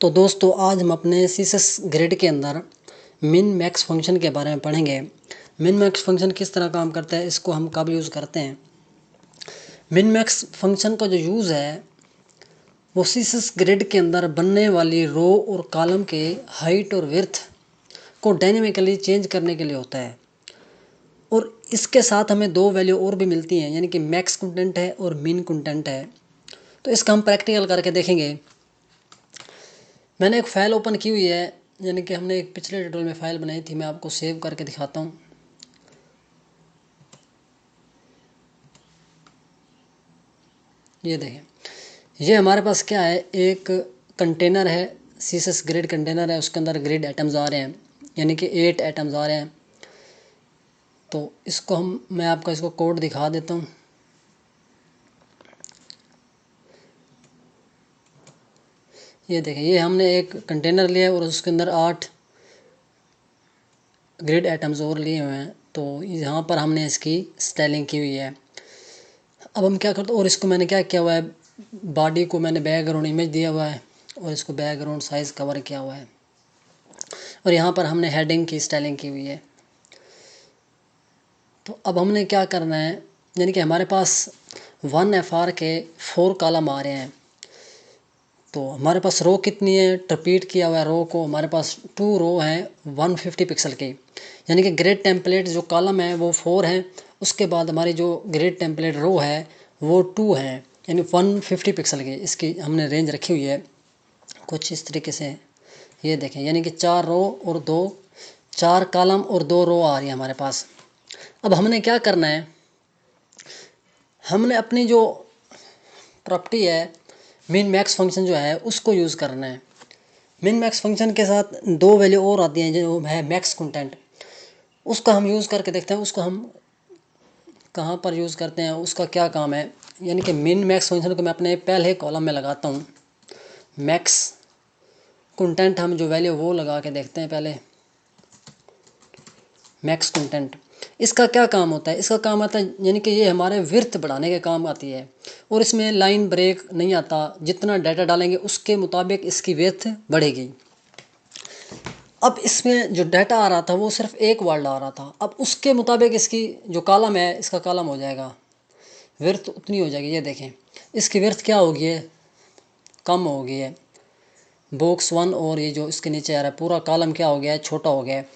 तो दोस्तों आज हम अपने सीएसएस ग्रिड के अंदर मिन मैक्स फंक्शन के बारे में पढ़ेंगे। मिन मैक्स फंक्शन किस तरह काम करता है, इसको हम कब यूज़ करते हैं। मिन मैक्स फंक्शन का जो यूज़ है वो सीएसएस ग्रिड के अंदर बनने वाली रो और कॉलम के हाइट और विड्थ को डायनेमिकली चेंज करने के लिए होता है। और इसके साथ हमें दो वैल्यू और भी मिलती हैं, यानी कि मैक्स कंटेंट है और मिन कंटेंट है। तो इसका हम प्रैक्टिकल करके देखेंगे। मैंने एक फ़ाइल ओपन की हुई है, यानी कि हमने एक पिछले ट्यूटोरियल में फ़ाइल बनाई थी। मैं आपको सेव करके दिखाता हूँ। ये देखें, ये हमारे पास क्या है, एक कंटेनर है, सीएसएस ग्रिड कंटेनर है। उसके अंदर ग्रिड आइटम्स आ रहे हैं, यानी कि 8 आइटम्स आ रहे हैं। तो इसको मैं आपको इसको कोड दिखा देता हूँ। ये देखें, ये हमने एक कंटेनर लिया है और उसके अंदर 8 ग्रिड आइटम्स और लिए हुए हैं। तो यहाँ पर हमने इसकी स्टाइलिंग की हुई है। अब हम क्या करते हैं, और इसको मैंने क्या किया हुआ है, बॉडी को मैंने बैकग्राउंड इमेज दिया हुआ है और इसको बैकग्राउंड साइज़ कवर किया हुआ है। और यहाँ पर हमने हेडिंग की स्टाइलिंग की हुई है। तो अब हमने क्या करना है, यानी कि हमारे पास 1FR के 4 कॉलम आ रहे हैं। तो हमारे पास रो कितनी है, रिपीट किया हुआ है रो को, हमारे पास 2 रो हैं 150 पिक्सल की। यानी कि ग्रिड टेम्पलेट जो कॉलम है वो 4 हैं, उसके बाद हमारी जो ग्रिड टेम्पलेट रो है वो 2 है, यानी 150 पिक्सल की। इसकी हमने रेंज रखी हुई है कुछ इस तरीके से। ये देखें, यानी कि 4 रो और 4 कॉलम और 2 रो आ रही है हमारे पास। अब हमने क्या करना है, हमने अपनी जो प्रॉपर्टी है मिन मैक्स फंक्शन जो है उसको यूज़ करना है। मिन मैक्स फंक्शन के साथ दो वैल्यू और आती हैं जो है मैक्स कंटेंट। उसका हम यूज़ करके देखते हैं, उसको हम कहाँ पर यूज़ करते हैं, उसका क्या काम है। यानी कि मिन मैक्स फंक्शन को मैं अपने पहले कॉलम में लगाता हूँ। मैक्स कंटेंट हम जो वैल्यू वो लगा के देखते हैं पहले। मैक्स कंटेंट, इसका क्या काम होता है, इसका काम आता है यानी कि ये हमारे विड्थ बढ़ाने के काम आती है। और इसमें लाइन ब्रेक नहीं आता, जितना डाटा डालेंगे उसके मुताबिक इसकी विड्थ बढ़ेगी। अब इसमें जो डाटा आ रहा था वो सिर्फ एक वर्ड आ रहा था, अब उसके मुताबिक इसकी जो कॉलम है इसका कॉलम हो जाएगा, विड्थ उतनी हो जाएगी। ये देखें, इसकी विड्थ क्या होगी है, कम हो गई है। बॉक्स 1 और ये जो इसके नीचे आ रहा है पूरा कॉलम क्या हो गया है, छोटा हो गया है।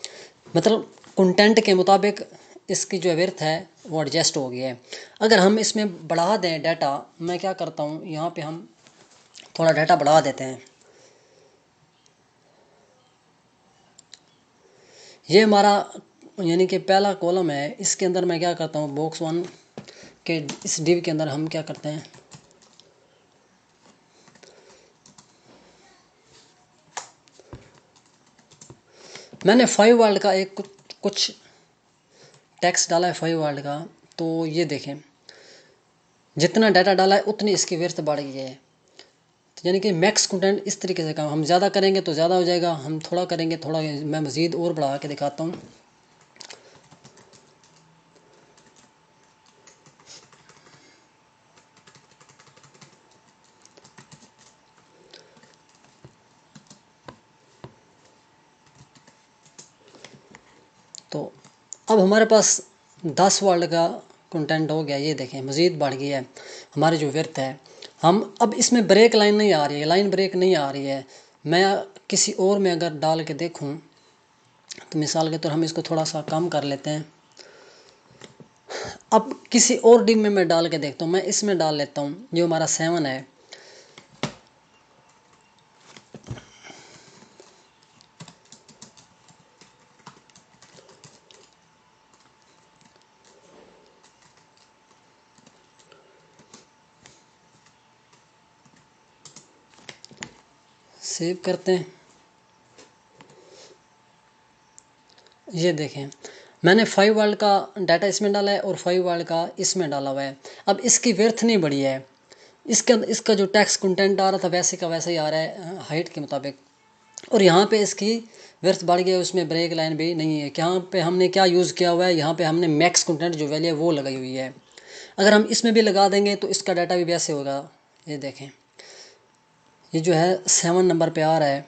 मतलब कंटेंट के मुताबिक इसकी जो विड्थ है वो एडजस्ट हो गया है। अगर हम इसमें बढ़ा दें डाटा, मैं क्या करता हूँ, यहाँ पे हम थोड़ा डाटा बढ़ा देते हैं। ये हमारा यानी कि पहला कॉलम है, इसके अंदर मैं क्या करता हूँ, बॉक्स 1 के इस डिव के अंदर हम क्या करते हैं, मैंने 5 वर्ड का एक कुछ टेक्स्ट डाला है 5 वर्ड का। तो ये देखें, जितना डाटा डाला है उतनी इसकी विड्थ बढ़ गई है। तो यानी कि मैक्स कंटेंट इस तरीके से काम, हम ज़्यादा करेंगे तो ज़्यादा हो जाएगा, हम थोड़ा करेंगे थोड़ा। मैं मज़ीद और बढ़ा के दिखाता हूँ। तो अब हमारे पास 10 वर्ड का कंटेंट हो गया। ये देखें, मज़ीद बढ़ गई है हमारी जो विड्थ है। हम अब इसमें ब्रेक लाइन नहीं आ रही है, लाइन ब्रेक नहीं आ रही है। मैं किसी और में अगर डाल के देखूं, तो मिसाल के तौर हम इसको थोड़ा सा कम कर लेते हैं। अब किसी और डिम में मैं डाल के देखता हूँ, मैं इसमें डाल लेता हूँ जो हमारा 7 है। सेव करते हैं। ये देखें, मैंने 5 वर्ड का डाटा इसमें डाला है और 5 वर्ड का इसमें डाला हुआ है। अब इसकी विड्थ नहीं बढ़ी है, इसका जो टेक्स्ट कंटेंट आ रहा था वैसे का वैसे ही आ रहा है हाइट के मुताबिक। और यहाँ पे इसकी विड्थ बढ़ गई है, उसमें ब्रेक लाइन भी नहीं है। यहाँ पे हमने क्या यूज़ किया हुआ है, यहाँ पे हमने मैक्स कंटेंट जो वैल्यू है वो लगाई हुई है। अगर हम इसमें भी लगा देंगे तो इसका डाटा भी वैसे होगा। ये देखें, ये जो है 7 नंबर पे आ रहा है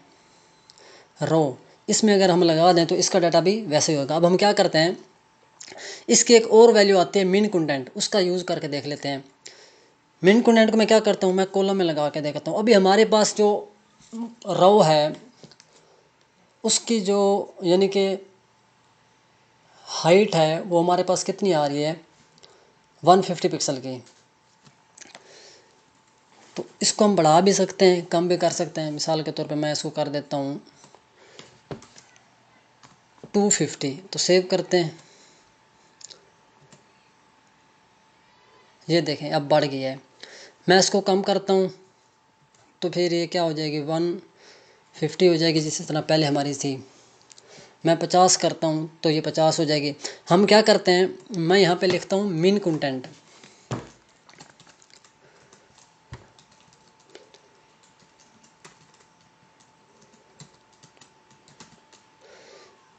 रो, इसमें अगर हम लगा दें तो इसका डाटा भी वैसे ही होगा। अब हम क्या करते हैं, इसकी एक और वैल्यू आती है मिन कंटेंट, उसका यूज़ करके देख लेते हैं। मिन कंटेंट को मैं क्या करता हूँ, मैं कॉलम में लगा के देखता हूँ। अभी हमारे पास जो रो है उसकी जो यानी कि हाइट है वो हमारे पास कितनी आ रही है, 150 पिक्सल की। तो इसको हम बढ़ा भी सकते हैं, कम भी कर सकते हैं। मिसाल के तौर पे मैं इसको कर देता हूँ 250। तो सेव करते हैं, ये देखें अब बढ़ गया है। मैं इसको कम करता हूँ तो फिर ये क्या हो जाएगी, 150 हो जाएगी जिस तरह पहले हमारी थी। मैं 50 करता हूँ तो ये 50 हो जाएगी। हम क्या करते हैं, मैं यहाँ पे लिखता हूँ मिन कंटेंट।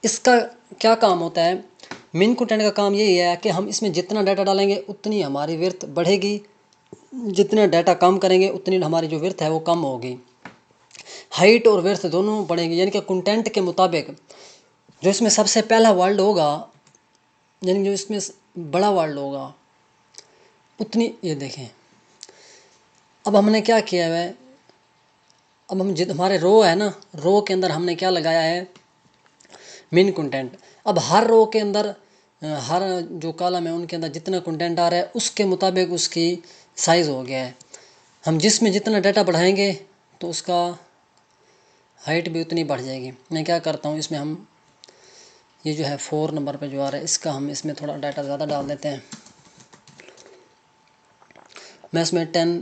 इसका क्या काम होता है, मिन कंटेंट का काम यही है कि हम इसमें जितना डाटा डालेंगे उतनी हमारी विड्थ बढ़ेगी, जितना डाटा कम करेंगे उतनी हमारी जो विड्थ है वो कम होगी। हाइट और विड्थ दोनों बढ़ेंगी, यानी कि कंटेंट के मुताबिक जो इसमें सबसे पहला वर्ड होगा, यानी जो इसमें बड़ा वर्ड होगा उतनी, ये देखें अब हमने क्या किया है, अब हम हमारे रो है ना, रो के अंदर हमने क्या लगाया है, मिन कंटेंट। अब हर रो के अंदर हर जो कॉलम है उनके अंदर जितना कंटेंट आ रहा है उसके मुताबिक उसकी साइज़ हो गया है। हम जिसमें जितना डाटा बढ़ाएंगे तो उसका हाइट भी उतनी बढ़ जाएगी। मैं क्या करता हूँ, इसमें हम ये जो है 4 नंबर पे जो आ रहा है इसका हम इसमें थोड़ा डाटा ज़्यादा डाल देते हैं। मैं इसमें 10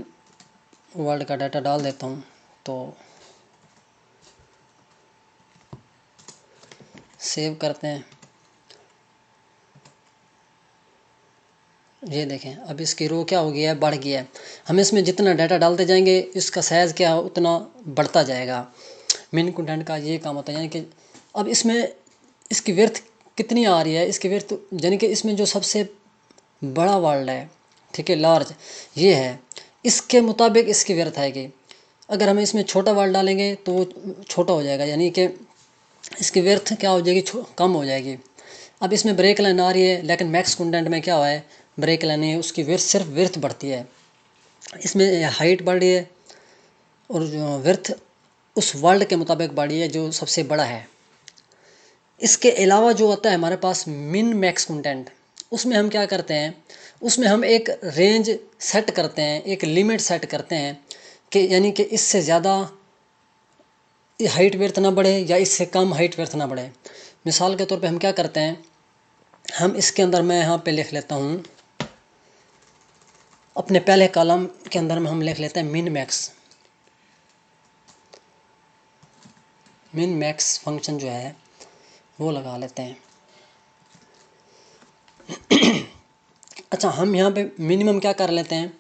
वर्ड का डाटा डाल देता हूँ। तो सेव करते हैं, ये देखें अब इसकी रो क्या हो गया है, बढ़ गया है। हम इसमें जितना डाटा डालते जाएंगे इसका साइज़ क्या उतना बढ़ता जाएगा। मिन कंटेंट का ये काम होता है, यानी कि अब इसमें इसकी विड्थ कितनी आ रही है, इसकी विड्थ यानी कि इसमें जो सबसे बड़ा वर्ड है, ठीक है, लार्ज ये है, इसके मुताबिक इसकी विड्थ आएगी। अगर हम इसमें छोटा वर्ड डालेंगे तो वो छोटा हो जाएगा, यानी कि इसकी विड्थ क्या हो जाएगी, कम हो जाएगी। अब इसमें ब्रेक लाइन आ रही है, लेकिन मैक्स कंटेंट में क्या हुआ है, ब्रेक लाइन है, उसकी विड्थ सिर्फ विड्थ बढ़ती है, इसमें हाइट बढ़ रही है और जो विड्थ उस वर्ल्ड के मुताबिक बढ़ी है जो सबसे बड़ा है। इसके अलावा जो होता है हमारे पास मिन मैक्स कंटेंट, उसमें हम क्या करते हैं, उसमें हम एक रेंज सेट करते हैं, एक लिमिट सेट करते हैं कि यानी कि इससे ज़्यादा हाइट विड्थ ना बढ़े या इससे कम हाइट विड्थ ना बढ़े। मिसाल के तौर पे हम क्या करते हैं, हम इसके अंदर मैं यहाँ पे लिख लेता हूँ, अपने पहले कॉलम के अंदर में हम लिख लेते हैं min max. Min max function जो है वो लगा लेते हैं। अच्छा, हम यहाँ पे मिनिमम क्या कर लेते हैं,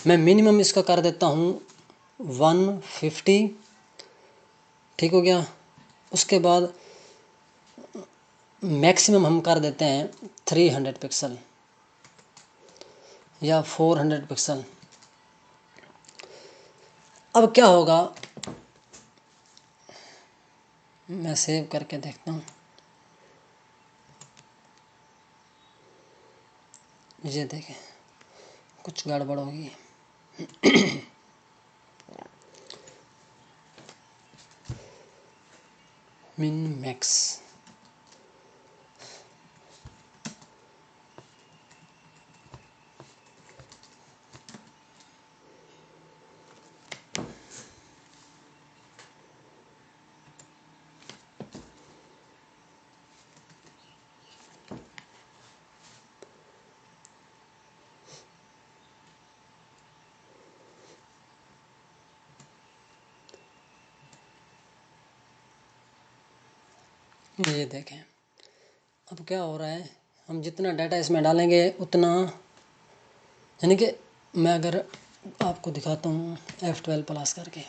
मैं मिनिमम इसका कर देता हूँ 150, ठीक हो गया। उसके बाद मैक्सिमम हम कर देते हैं 300 पिक्सल या 400 पिक्सल। अब क्या होगा, मैं सेव करके देखता हूँ, ये देखें कुछ गड़बड़ होगी। मिन मैक्स, ये देखें अब क्या हो रहा है, हम जितना डाटा इसमें डालेंगे उतना, यानी कि मैं अगर आपको दिखाता हूँ F12 प्लस करके,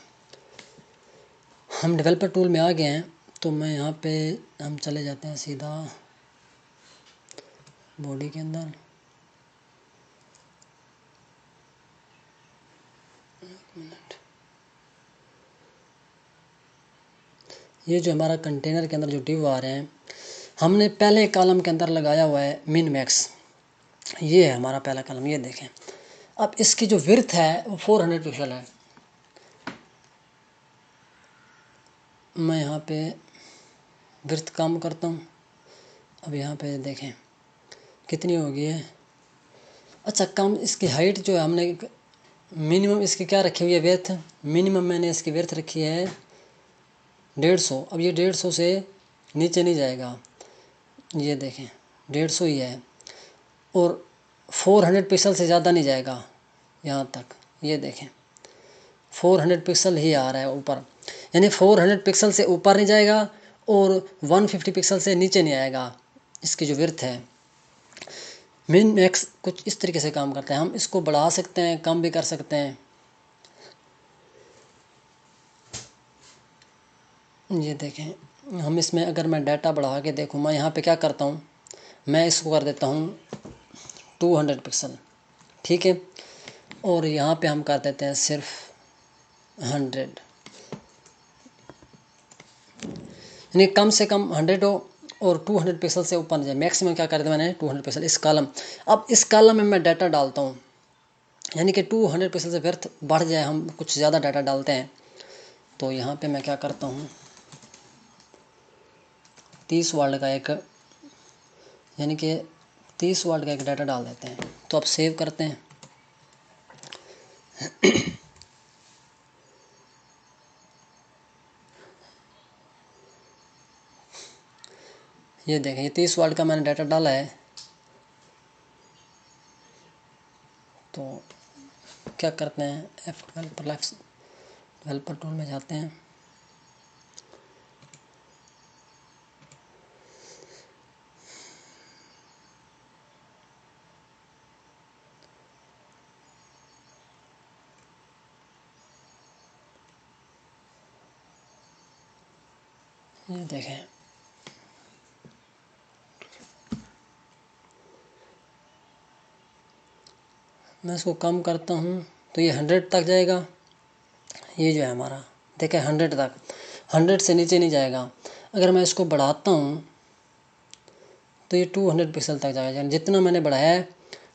हम डेवलपर टूल में आ गए हैं। तो मैं यहाँ पे हम चले जाते हैं सीधा बॉडी के अंदर, एक मिनट, ये जो हमारा कंटेनर के अंदर जो डिव आ रहे हैं, हमने पहले कॉलम के अंदर लगाया हुआ है मिन मैक्स। ये है हमारा पहला कॉलम, ये देखें। अब इसकी जो विड्थ है वो 400 पिक्सल है। मैं यहाँ पे विड्थ कम करता हूँ। अब यहाँ पे देखें कितनी हो गई है। अच्छा, कम इसकी हाइट जो है हमने मिनिमम इसकी क्या रखी हुई है, विड्थ। मिनिमम मैंने इसकी विड्थ रखी है 150। अब ये 150 से नीचे नहीं जाएगा, ये देखें 150 ही है। और 400 पिक्सल से ज़्यादा नहीं जाएगा यहाँ तक, ये देखें 400 पिक्सल ही आ रहा है ऊपर, यानी 400 पिक्सल से ऊपर नहीं जाएगा और 150 पिक्सल से नीचे नहीं आएगा। इसकी जो विड्थ है मिन मैक्स कुछ इस तरीके से काम करता है। हम इसको बढ़ा सकते हैं, कम भी कर सकते हैं। ये देखें, हम इसमें अगर मैं डाटा बढ़ा के देखूँ, मैं यहाँ पे क्या करता हूँ, मैं इसको कर देता हूँ 200 पिक्सल, ठीक है। और यहाँ पे हम कर देते हैं सिर्फ 100, यानी कम से कम 100 हो और 200 पिक्सल से ऊपर नहीं जाए। मैक्सिमम क्या कर दिया मैंने 200 पिक्सल इस कॉलम। अब इस कॉलम में मैं डाटा डालता हूँ, यानी कि 200 पिक्सल से व्यर्थ बढ़ जाए, हम कुछ ज़्यादा डाटा डालते हैं। तो यहाँ पे मैं क्या करता हूँ, 30 वर्ड का एक, यानी कि 30 वर्ड का एक डाटा डाल देते हैं। तो अब सेव करते हैं। ये देखें, ये 30 वर्ड का मैंने डाटा डाला है। तो क्या करते हैं, डेवलपर टूल में जाते हैं। ये देखें, मैं इसको कम करता हूँ तो ये 100 तक जाएगा। ये जो है हमारा देखें 100 तक, 100 से नीचे नहीं जाएगा। अगर मैं इसको बढ़ाता हूँ तो ये 200 पिक्सल तक जाएगा, यानी जितना मैंने बढ़ाया है।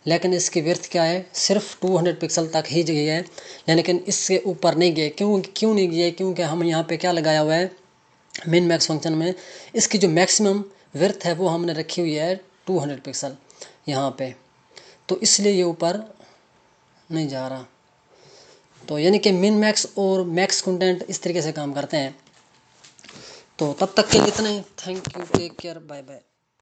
लेकिन इसकी विड्थ क्या है, सिर्फ 200 पिक्सल तक ही गई है, लेकिन इससे ऊपर नहीं गए। क्यों नहीं गए, क्योंकि हम यहाँ पे क्या लगाया हुआ है, मिन मैक्स फंक्शन में इसकी जो मैक्सिमम विड्थ है वो हमने रखी हुई है 200 पिक्सल यहाँ पे, तो इसलिए ये ऊपर नहीं जा रहा। तो यानी कि मिन मैक्स और मैक्स कंटेंट इस तरीके से काम करते हैं। तो तब तक के लिए इतना ही। Thank you, take care, bye bye.